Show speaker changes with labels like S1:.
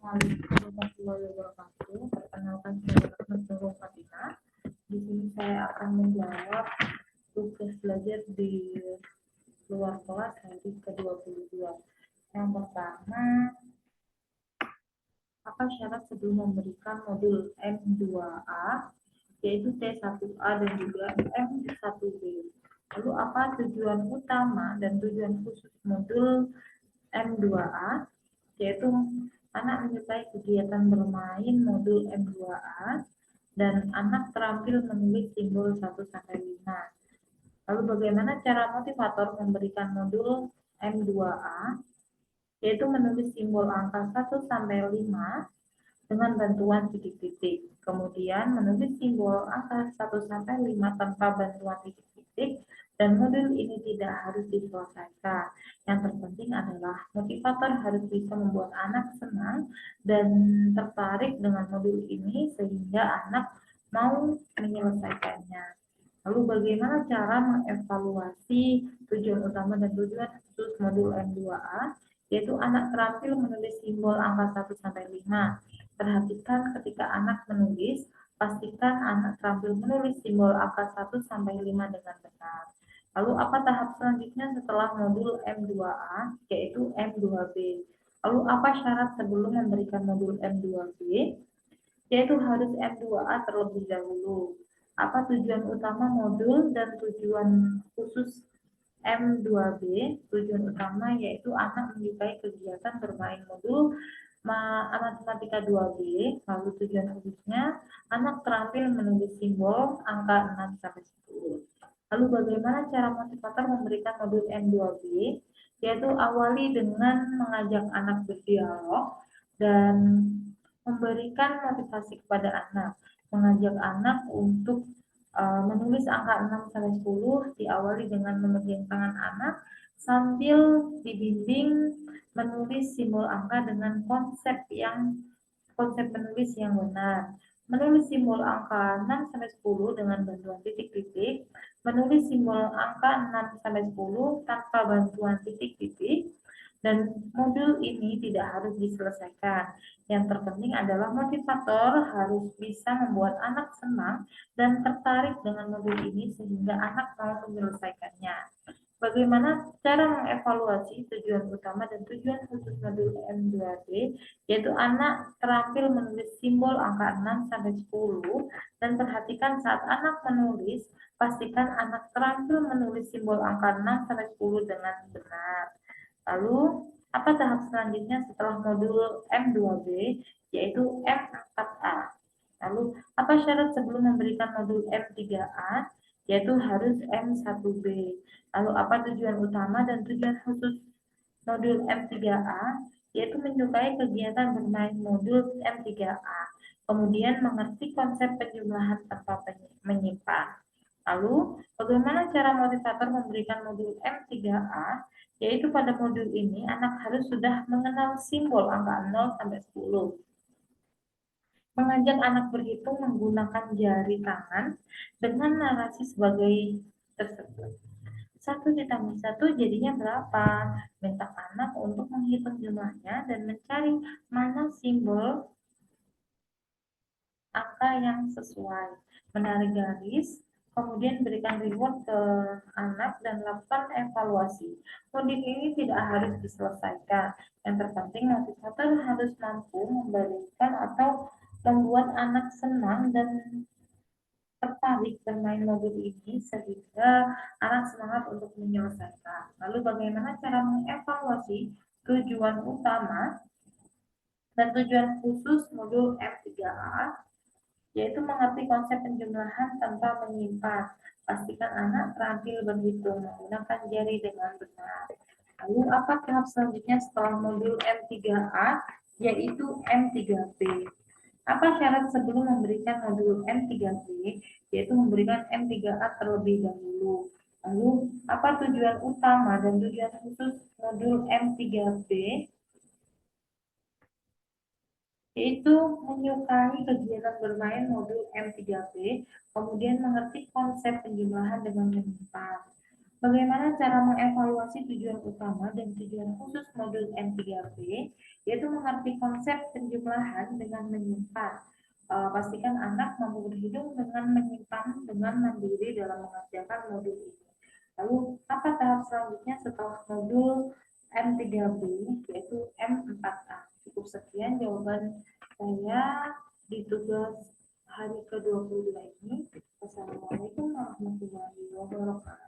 S1: Assalamualaikum warahmatullahi wabarakatuh. Perkenalkan saya Nurul Fatina. Di sini saya akan menjawab tugas belajar di luar kelas hari ke-22. Yang pertama, apa syarat sebelum memberikan modul M2A, yaitu T1A dan juga M1B. Lalu apa tujuan utama dan tujuan khusus modul M2A, yaitu anak menyukai kegiatan bermain modul M2A dan anak terampil menulis simbol 1-5. Lalu bagaimana cara motivator memberikan modul M2A, yaitu menulis simbol angka 1-5 dengan bantuan titik-titik. Kemudian menulis simbol angka 1-5 tanpa bantuan titik-titik, dan modul ini tidak harus diselesaikan. Yang terpenting adalah motivator harus bisa membuat anak senang dan tertarik dengan modul ini sehingga anak mau menyelesaikannya. Lalu bagaimana cara mengevaluasi tujuan utama dan tujuan khusus modul M2A, yaitu anak terampil menulis simbol angka 1-5. Perhatikan ketika anak menulis, pastikan anak terampil menulis simbol angka 1-5 dengan benar. Lalu apa tahap selanjutnya setelah modul M2A, yaitu M2B? Lalu apa syarat sebelum memberikan modul M2B? Yaitu harus M2A terlebih dahulu. Apa tujuan utama modul dan tujuan khusus M2B? Tujuan utama yaitu anak menyukai kegiatan bermain modul matematika 2B. Lalu tujuan khususnya anak terampil menulis simbol angka 6-10. Lalu bagaimana cara motivator memberikan modul M2B? Yaitu awali dengan mengajak anak berdialog dan memberikan motivasi kepada anak. Mengajak anak untuk menulis angka 6-10, diawali dengan memegang tangan anak sambil dibimbing menulis simbol angka dengan konsep menulis yang benar. Menulis simbol angka 6-10 dengan bantuan titik-titik, menulis simbol angka 6-10 tanpa bantuan titik-titik, dan modul ini tidak harus diselesaikan. Yang terpenting adalah motivator harus bisa membuat anak senang dan tertarik dengan modul ini sehingga anak mau menyelesaikannya. Bagaimana cara mengevaluasi tujuan utama dan tujuan khusus modul M2B, yaitu anak terampil menulis simbol angka 6-10 dan perhatikan saat anak menulis, pastikan anak terampil menulis simbol angka 6-10 dengan benar. Lalu, apa tahap selanjutnya setelah modul M2B, yaitu M4A? Lalu, apa syarat sebelum memberikan modul M3A, yaitu harus M1B? Lalu, apa tujuan utama dan tujuan khusus modul M3A, yaitu menyukai kegiatan bermain modul M3A. Kemudian mengerti konsep penjumlahan tanpa menyimpan. Lalu, bagaimana cara motivator memberikan modul M3A? Yaitu pada modul ini anak harus sudah mengenal simbol angka 0-10. Mengajak anak berhitung menggunakan jari tangan dengan narasi sebagai tersebut. 1 ditambah 1 jadinya berapa? Minta anak untuk menghitung jumlahnya dan mencari mana simbol angka yang sesuai. Menarik garis, kemudian berikan reward ke anak dan lakukan evaluasi. Modul ini tidak harus diselesaikan. Yang terpenting motivator harus mampu memberikan atau membuat anak senang dan tertarik bermain modul ini sehingga anak semangat untuk menyelesaikan. Lalu bagaimana cara mengevaluasi tujuan utama dan tujuan khusus modul M3A? Yaitu mengerti konsep penjumlahan tanpa menyimpan. Pastikan anak terampil berhitung menggunakan jari dengan benar. Lalu apa tahap selanjutnya setelah modul M3A, yaitu M3B? Apa syarat sebelum memberikan modul M3B, yaitu memberikan M3A terlebih dahulu? Lalu apa tujuan utama dan tujuan khusus modul M3B? Yaitu menyukai kegiatan bermain modul M3B, kemudian mengerti konsep penjumlahan dengan menyimpan. Bagaimana cara mengevaluasi tujuan utama dan tujuan khusus modul M3B? yaitu mengerti konsep penjumlahan dengan menyimpan. Pastikan anak mampu berhitung dengan menyimpan dengan mandiri dalam mengerjakan modul ini. Lalu, apa tahap selanjutnya setelah modul M3B, yaitu M4A? Cukup sekian jawaban saya di tugas hari ke-22 ini. Wassalamualaikum warahmatullahi wabarakatuh.